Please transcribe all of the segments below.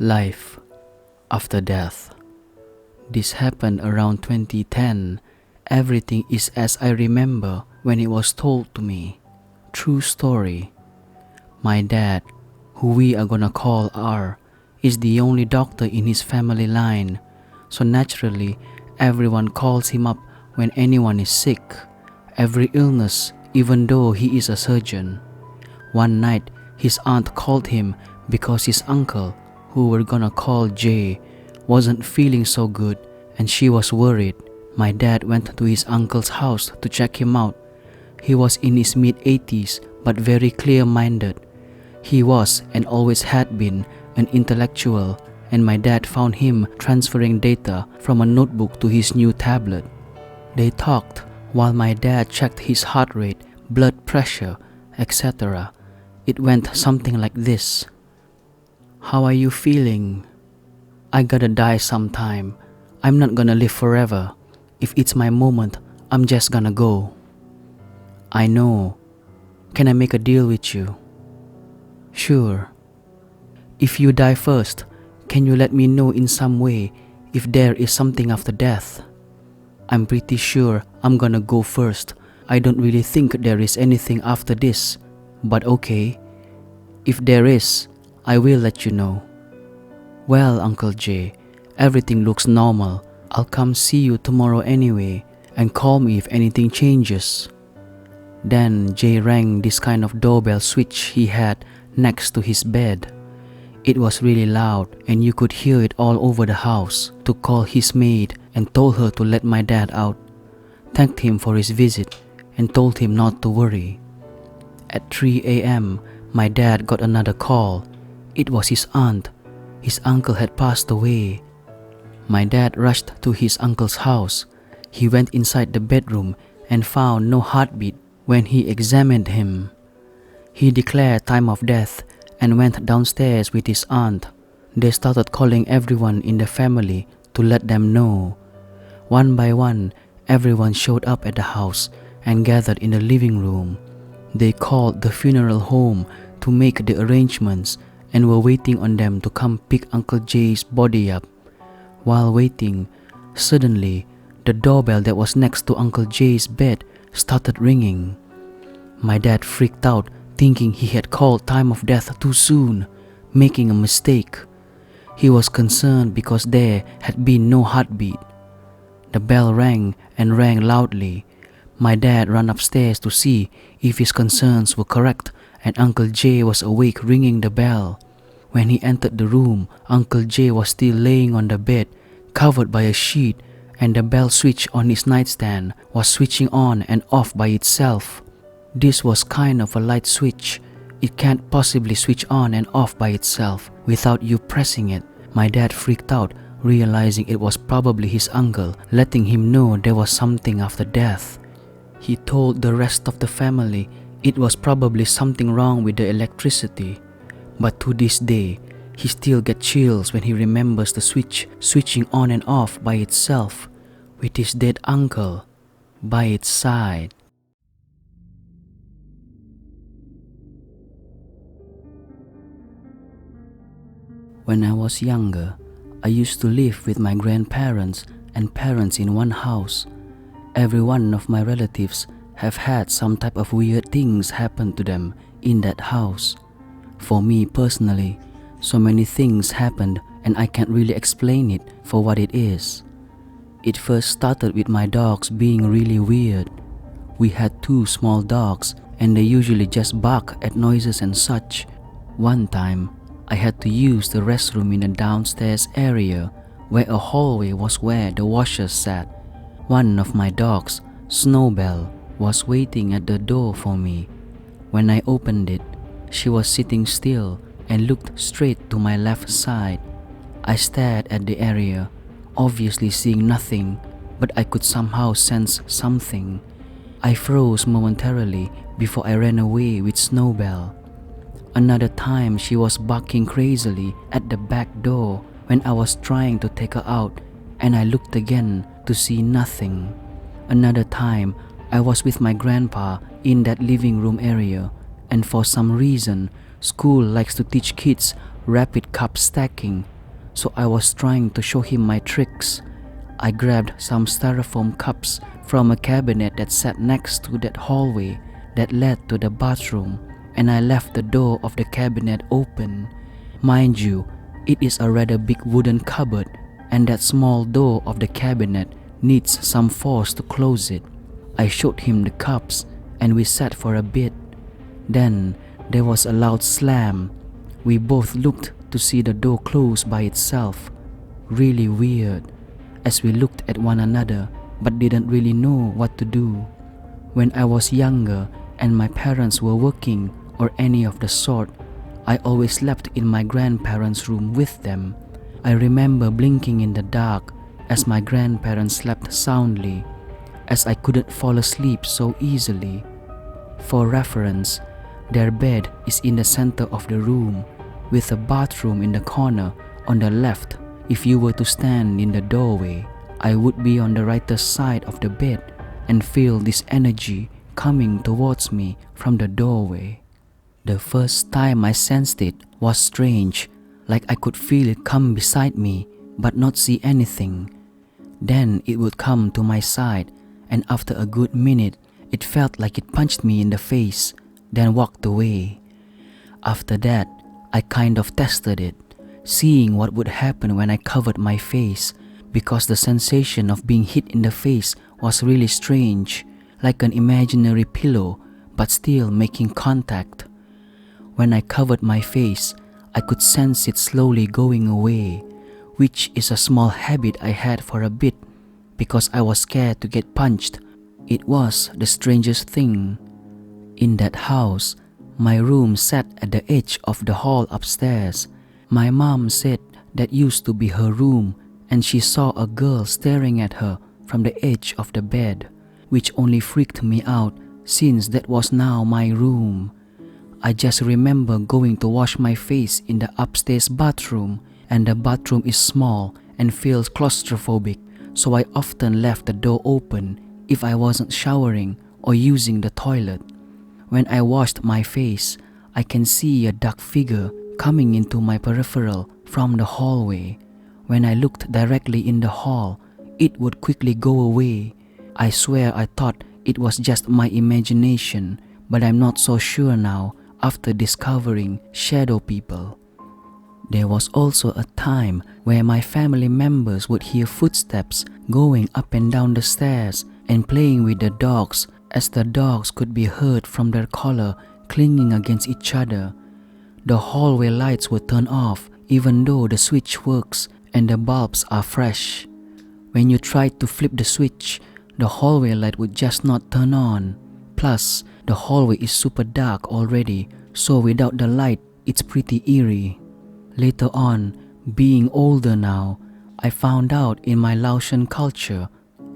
Life after death. This happened around 2010. Everything is as I remember when it was told to me. True story. My dad, who we are gonna call R, is the only doctor in his family line, so naturally everyone calls him up when anyone is sick, every illness, even though he is a surgeon. One night his aunt called him because his uncle, who we're gonna call Jay, wasn't feeling so good and she was worried. My dad went to his uncle's house to check him out. He was in his mid-80s but very clear-minded. He was and always had been an intellectual, and my dad found him transferring data from a notebook to his new tablet. They talked while my dad checked his heart rate, blood pressure, etc. It went something like this. "How are you feeling?" "I gotta die sometime. I'm not gonna live forever. If it's my moment, I'm just gonna go." "I know. Can I make a deal with you?" "Sure." "If you die first, can you let me know in some way if there is something after death?" "I'm pretty sure I'm gonna go first. I don't really think there is anything after this, but okay. If there is, I will let you know." "Well, Uncle Jay, everything looks normal. I'll come see you tomorrow anyway, and call me if anything changes." Then Jay rang this kind of doorbell switch he had next to his bed. It was really loud and you could hear it all over the house. To call his maid and told her to let my dad out, thanked him for his visit and told him not to worry. At 3 a.m. my dad got another call. It was his aunt. His uncle had passed away. My dad rushed to his uncle's house. He went inside the bedroom and found no heartbeat when he examined him. He declared time of death and went downstairs with his aunt. They started calling everyone in the family to let them know. One by one, everyone showed up at the house and gathered in the living room. They called the funeral home to make the arrangements and were waiting on them to come pick Uncle Jay's body up. While waiting, suddenly, the doorbell that was next to Uncle Jay's bed started ringing. My dad freaked out, thinking he had called time of death too soon, making a mistake. He was concerned because there had been no heartbeat. The bell rang and rang loudly. My dad ran upstairs to see if his concerns were correct and Uncle Jay was awake ringing the bell. When he entered the room, Uncle Jay was still laying on the bed, covered by a sheet, and the bell switch on his nightstand was switching on and off by itself. This was kind of a light switch. It can't possibly switch on and off by itself without you pressing it. My dad freaked out, realizing it was probably his uncle, letting him know there was something after death. He told the rest of the family it was probably something wrong with the electricity. But to this day, he still gets chills when he remembers the switch switching on and off by itself, with his dead uncle by its side. When I was younger, I used to live with my grandparents and parents in one house. Every one of my relatives have had some type of weird things happen to them in that house. For me personally, so many things happened and I can't really explain it for what it is. It first started with my dogs being really weird. We had 2 small dogs and they usually just bark at noises and such. One time, I had to use the restroom in the downstairs area where a hallway was where the washers sat. One of my dogs, Snowbell, was waiting at the door for me. When I opened it, she was sitting still and looked straight to my left side. I stared at the area, obviously seeing nothing, but I could somehow sense something. I froze momentarily before I ran away with Snowbell. Another time she was barking crazily at the back door when I was trying to take her out, and I looked again to see nothing. Another time I was with my grandpa in that living room area, and for some reason school likes to teach kids rapid cup stacking so I was trying to show him my tricks. I grabbed some styrofoam cups from a cabinet that sat next to that hallway that led to the bathroom, and I left the door of the cabinet open. Mind you, it is a rather big wooden cupboard, and that small door of the cabinet needs some force to close it. I showed him the cups, and we sat for a bit. Then there was a loud slam. We both looked to see the door close by itself. Really weird, as we looked at one another but didn't really know what to do. When I was younger and my parents were working or any of the sort, I always slept in my grandparents' room with them. I remember blinking in the dark as my grandparents slept soundly, as I couldn't fall asleep so easily. For reference, their bed is in the center of the room, with a bathroom in the corner on the left. If you were to stand in the doorway, I would be on the right side of the bed and feel this energy coming towards me from the doorway. The first time I sensed it was strange, like I could feel it come beside me but not see anything. Then it would come to my side, and after a good minute, it felt like it punched me in the face, then walked away. After that, I kind of tested it, seeing what would happen when I covered my face, because the sensation of being hit in the face was really strange, like an imaginary pillow, but still making contact. When I covered my face, I could sense it slowly going away, which is a small habit I had for a bit, because I was scared to get punched. It was the strangest thing. In that house, my room sat at the edge of the hall upstairs. My mom said that used to be her room, and she saw a girl staring at her from the edge of the bed, which only freaked me out since that was now my room. I just remember going to wash my face in the upstairs bathroom, and the bathroom is small and feels claustrophobic, so I often left the door open if I wasn't showering or using the toilet. When I washed my face, I can see a dark figure coming into my peripheral from the hallway. When I looked directly in the hall, it would quickly go away. I swear I thought it was just my imagination, but I'm not so sure now after discovering shadow people. There was also a time where my family members would hear footsteps going up and down the stairs and playing with the dogs, as the dogs could be heard from their collar clinging against each other. The hallway lights were turned off even though the switch works and the bulbs are fresh. When you tried to flip the switch, the hallway light would just not turn on. Plus, the hallway is super dark already, so without the light, it's pretty eerie. Later on, being older now, I found out in my Laotian culture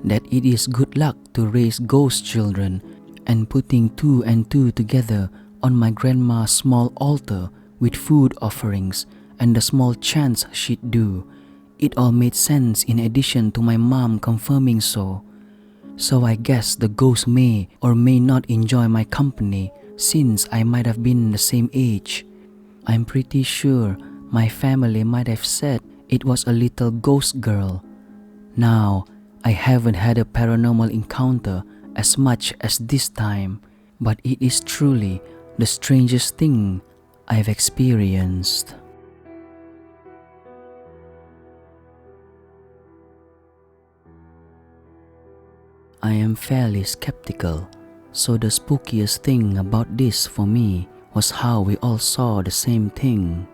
that it is good luck to raise ghost children, and putting two and two together on my grandma's small altar with food offerings and the small chants she'd do, it all made sense in addition to my mom confirming so. So I guess the ghost may or may not enjoy my company since I might have been the same age. I'm pretty sure my family might have said it was a little ghost girl. Now, I haven't had a paranormal encounter as much as this time, but it is truly the strangest thing I've experienced. I am fairly skeptical, so the spookiest thing about this for me was how we all saw the same thing.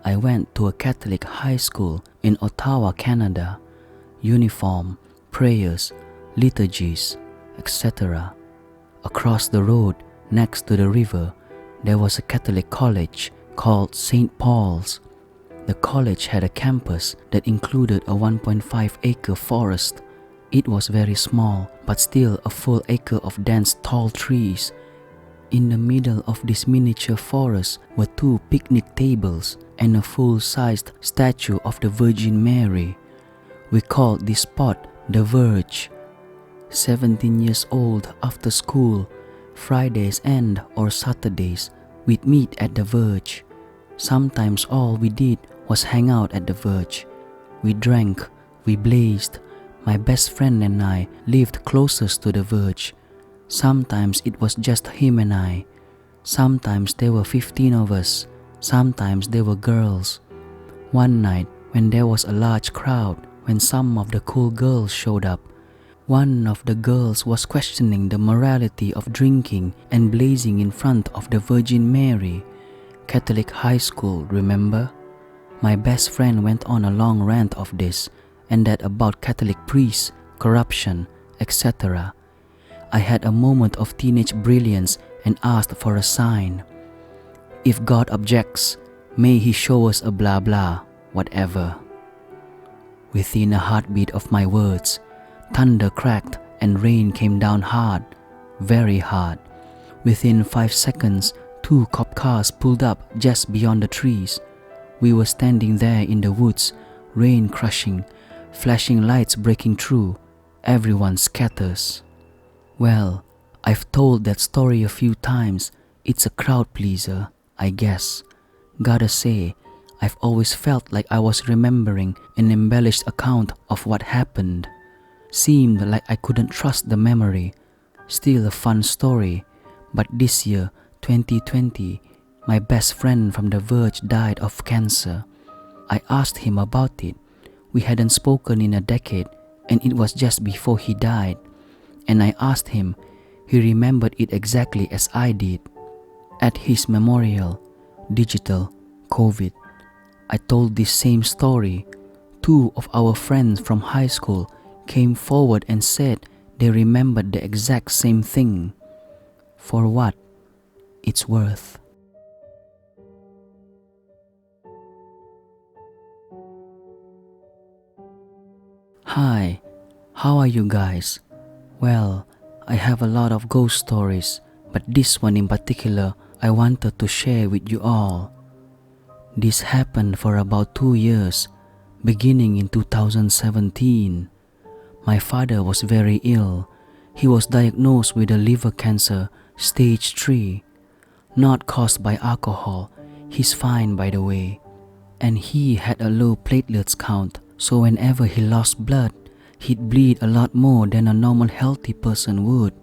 I went to a Catholic high school in Ottawa, Canada. Uniform, prayers, liturgies, etc. Across the road, next to the river, there was a Catholic college called St. Paul's. The college had a campus that included a 1.5-acre forest. It was very small, but still a full acre of dense tall trees. In the middle of this miniature forest were 2 picnic tables and a full-sized statue of the Virgin Mary. We called this spot the Verge. 17 years old after school, Fridays and or Saturdays, we'd meet at the Verge. Sometimes all we did was hang out at the Verge. We drank, we blazed. My best friend and I lived closest to the Verge. Sometimes it was just him and I. Sometimes there were 15 of us. Sometimes there were girls. One night, when there was a large crowd, when some of the cool girls showed up, one of the girls was questioning the morality of drinking and blazing in front of the Virgin Mary, Catholic high school, remember? My best friend went on a long rant of this and that about Catholic priests, corruption, etc. I had a moment of teenage brilliance and asked for a sign. If God objects, may He show us a blah blah, whatever. Within a heartbeat of my words, thunder cracked and rain came down hard, very hard. Within 5 seconds, 2 cop cars pulled up just beyond the trees. We were standing there in the woods, rain crushing, flashing lights breaking through. Everyone scatters. Well, I've told that story a few times. It's a crowd pleaser, I guess. Gotta say, I've always felt like I was remembering an embellished account of what happened. Seemed like I couldn't trust the memory. Still a fun story. But this year, 2020, my best friend from the Verge died of cancer. I asked him about it. We hadn't spoken in a decade, and it was just before he died. And I asked him, he remembered it exactly as I did. At his memorial, digital, COVID, I told this same story. 2 of our friends from high school came forward and said they remembered the exact same thing. For what it's worth. Hi, how are you guys? Well, I have a lot of ghost stories, but this one in particular I wanted to share with you all. This happened for about 2 years, beginning in 2017. My father was very ill. He was diagnosed with a liver cancer, stage 3. Not caused by alcohol, he's fine by the way. And he had a low platelets count, so whenever he lost blood, he'd bleed a lot more than a normal healthy person would.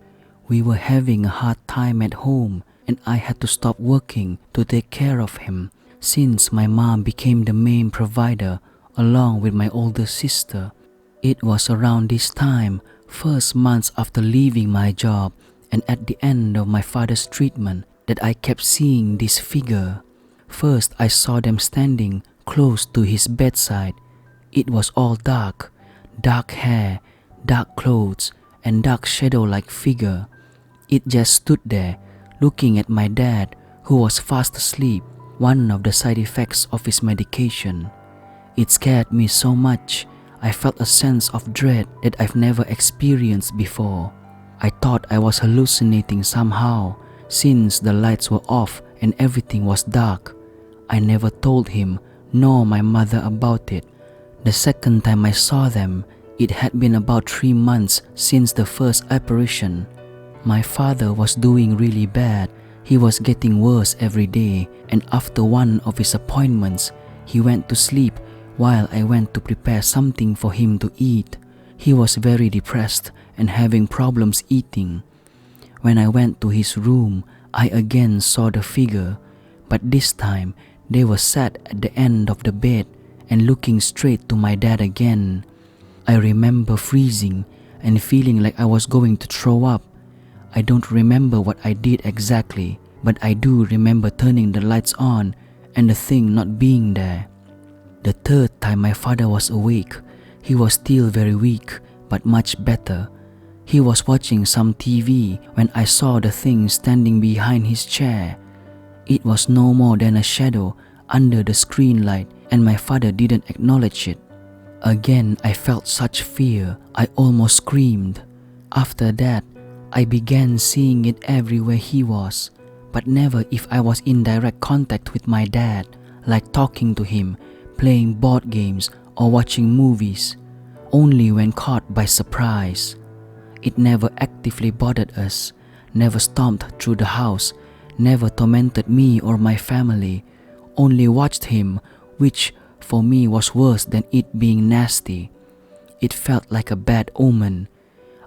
We were having a hard time at home, and I had to stop working to take care of him, since my mom became the main provider along with my older sister. It was around this time, first months after leaving my job and at the end of my father's treatment, that I kept seeing this figure. First, I saw them standing close to his bedside. It was all dark, dark hair, dark clothes, and dark shadow-like figure. It just stood there, looking at my dad, who was fast asleep, one of the side effects of his medication. It scared me so much. I felt a sense of dread that I've never experienced before. I thought I was hallucinating somehow, since the lights were off and everything was dark. I never told him nor my mother about it. The second time I saw them, it had been about 3 months since the first apparition. My father was doing really bad. He was getting worse every day, and after one of his appointments, he went to sleep while I went to prepare something for him to eat. He was very depressed and having problems eating. When I went to his room, I again saw the figure, but this time they were sat at the end of the bed and looking straight to my dad again. I remember freezing and feeling like I was going to throw up. I don't remember what I did exactly, but I do remember turning the lights on and the thing not being there. The third time my father was awake, he was still very weak, but much better. He was watching some TV when I saw the thing standing behind his chair. It was no more than a shadow under the screen light, and my father didn't acknowledge it. Again, I felt such fear, I almost screamed. After that, I began seeing it everywhere he was, but never if I was in direct contact with my dad, like talking to him, playing board games, or watching movies. Only when caught by surprise. It never actively bothered us, never stomped through the house, never tormented me or my family, only watched him, which for me was worse than it being nasty. It felt like a bad omen.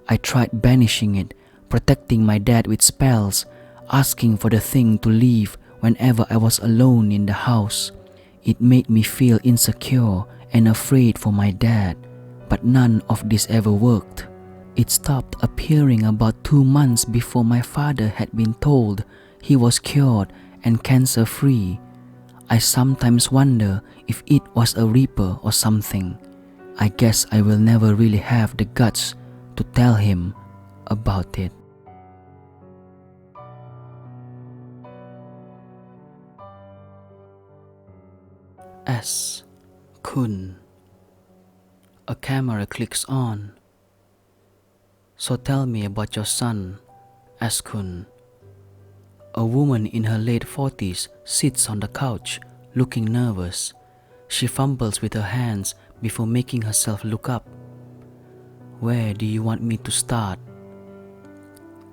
I tried banishing it, protecting my dad with spells, asking for the thing to leave whenever I was alone in the house. It made me feel insecure and afraid for my dad, but none of this ever worked. It stopped appearing about 2 months before my father had been told he was cured and cancer-free. I sometimes wonder if it was a reaper or something. I guess I will never really have the guts to tell him about it. S. Kun. A camera clicks on. So tell me about your son, S. Kun. A woman in her late 40s sits on the couch, looking nervous. She fumbles with her hands before making herself look up. Where do you want me to start?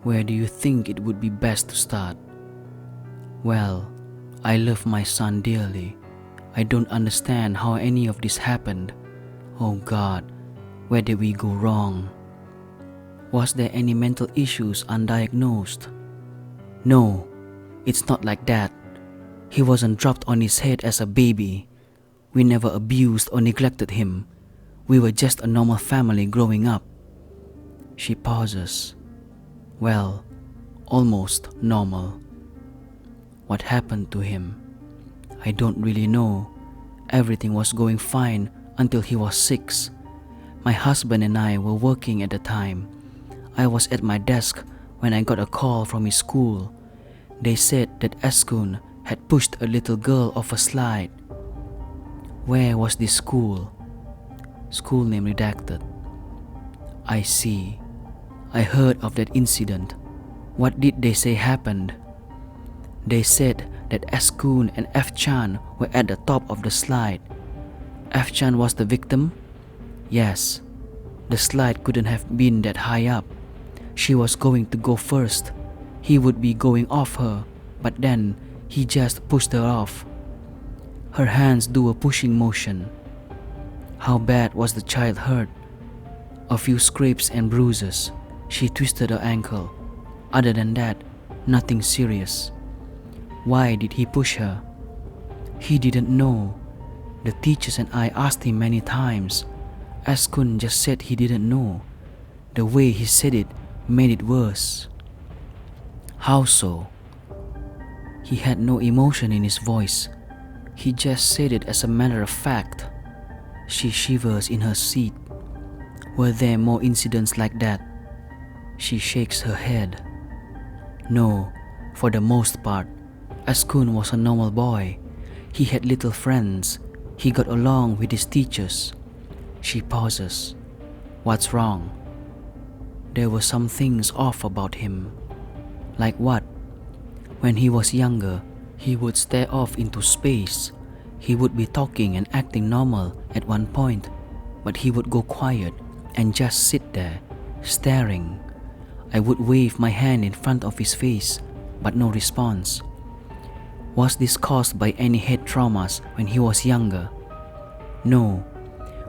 Where do you think it would be best to start? Well, I love my son dearly. I don't understand how any of this happened. Oh God, where did we go wrong? Was there any mental issues undiagnosed? No, it's not like that. He wasn't dropped on his head as a baby. We never abused or neglected him. We were just a normal family growing up. She pauses. Well, almost normal. What happened to him? I don't really know. Everything was going fine until he was 6. My husband and I were working at the time. I was at my desk when I got a call from his school. They said that Eskun had pushed a little girl off a slide. Where was this school? School name redacted. I see. I heard of that incident. What did they say happened? They said that Eskun and F-chan were at the top of the slide. F-chan was the victim? Yes. The slide couldn't have been that high up. She was going to go first. He would be going off her, but then he just pushed her off. Her hands do a pushing motion. How bad was the child hurt? A few scrapes and bruises. She twisted her ankle. Other than that, nothing serious. Why did he push her? He didn't know. The teachers and I asked him many times. Eskun just said he didn't know. The way he said it made it worse. How so? He had no emotion in his voice. He just said it as a matter of fact. She shivers in her seat. Were there more incidents like that? She shakes her head. No, for the most part. Eskun was a normal boy. He had little friends. He got along with his teachers. She pauses. What's wrong? There were some things off about him. Like what? When he was younger, he would stare off into space. He would be talking and acting normal at one point, but he would go quiet and just sit there, staring. I would wave my hand in front of his face, but no response. Was this caused by any head traumas when he was younger? No.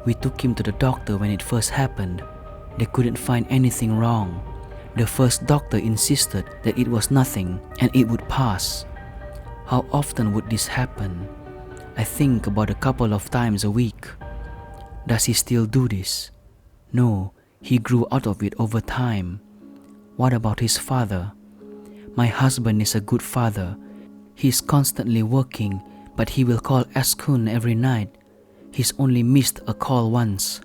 We took him to the doctor when it first happened. They couldn't find anything wrong. The first doctor insisted that it was nothing and it would pass. How often would this happen? I think about a couple of times a week. Does he still do this? No, he grew out of it over time. What about his father? My husband is a good father. He's constantly working, but he will call Eskun every night. He's only missed a call once.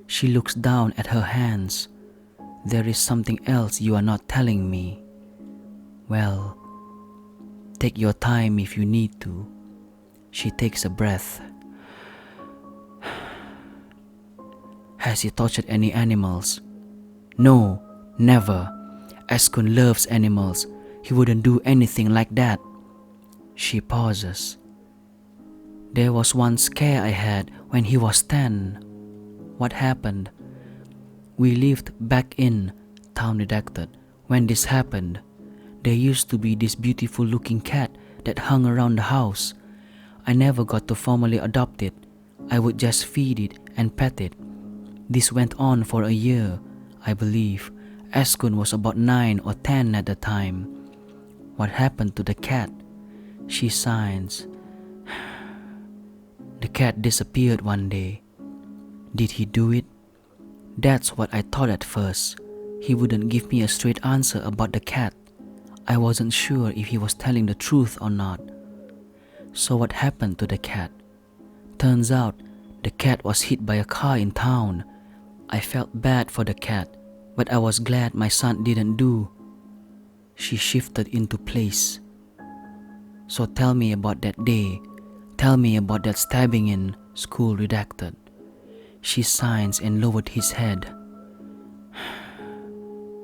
She looks down at her hands. There is something else you are not telling me. Well, take your time if you need to. She takes a breath. Has he tortured any animals? No, never. Eskun loves animals. He wouldn't do anything like that. She pauses. There was one scare I had when he was 10. What happened? We lived back in town redacted when this happened. There used to be this beautiful looking cat that hung around the house. I never got to formally adopt it. I would just feed it and pet it. This went on for a year, I believe. Eskun was about 9 or 10 at the time. What happened to the cat? She sighs. The cat disappeared one day. Did he do it? That's what I thought at first. He wouldn't give me a straight answer about the cat. I wasn't sure if he was telling the truth or not. So what happened to the cat? Turns out the cat was hit by a car in town. I felt bad for the cat, but I was glad my son didn't do. She shifted into place. So tell me about that day. Tell me about that stabbing in school redacted. She sighed and lowered his head.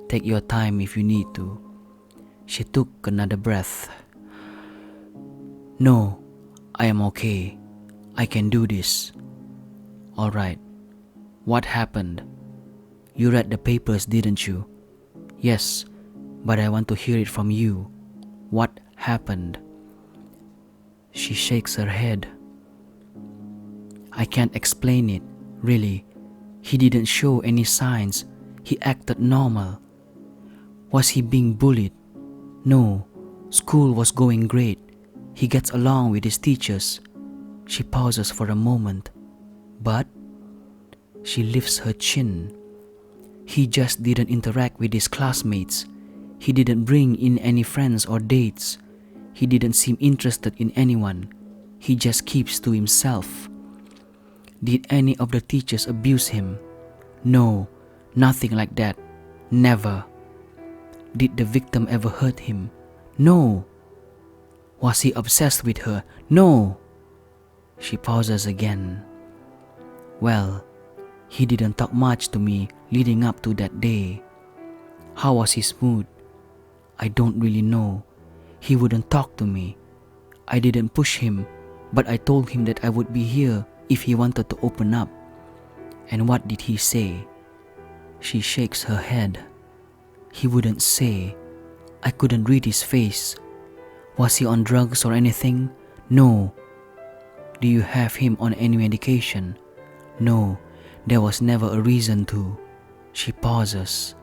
Take your time if you need to. She took another breath. No, I am okay. I can do this. All right. What happened? You read the papers, didn't you? Yes, but I want to hear it from you. What happened? She shakes her head. I can't explain it, really. He didn't show any signs. He acted normal. Was he being bullied? No, school was going great. He gets along with his teachers. She pauses for a moment. But she lifts her chin. He just didn't interact with his classmates. He didn't bring in any friends or dates. He didn't seem interested in anyone. He just keeps to himself. Did any of the teachers abuse him? No, nothing like that. Never. Did the victim ever hurt him? No. Was he obsessed with her? No. She pauses again. Well, he didn't talk much to me leading up to that day. How was his mood? I don't really know. He wouldn't talk to me. I didn't push him, but I told him that I would be here if he wanted to open up. And what did he say? She shakes her head. He wouldn't say. I couldn't read his face. Was he on drugs or anything? No. Do you have him on any medication? No, there was never a reason to. She pauses.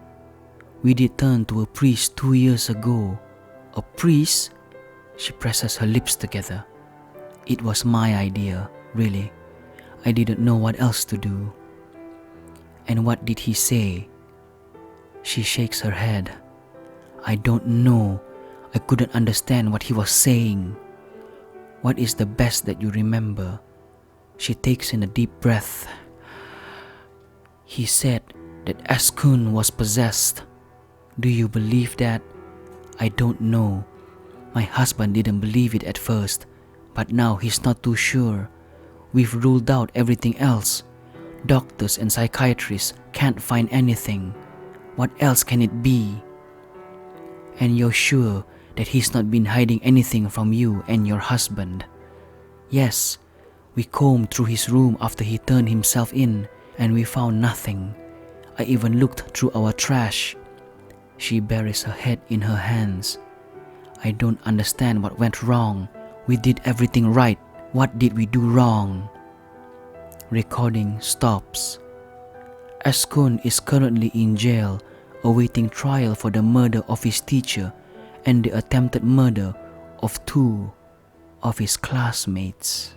We did turn to a priest 2 years ago. A priest? She presses her lips together. It was my idea, really. I didn't know what else to do. And what did he say? She shakes her head. I don't know. I couldn't understand what he was saying. What is the best that you remember? She takes in a deep breath. He said that Eskun was possessed. Do you believe that? I don't know. My husband didn't believe it at first, but now he's not too sure. We've ruled out everything else. Doctors and psychiatrists can't find anything. What else can it be? And you're sure that he's not been hiding anything from you and your husband? Yes, we combed through his room after he turned himself in, and we found nothing. I even looked through our trash. She buries her head in her hands. I don't understand what went wrong. We did everything right. What did we do wrong? Recording stops. Eskun is currently in jail, awaiting trial for the murder of his teacher and the attempted murder of 2 of his classmates.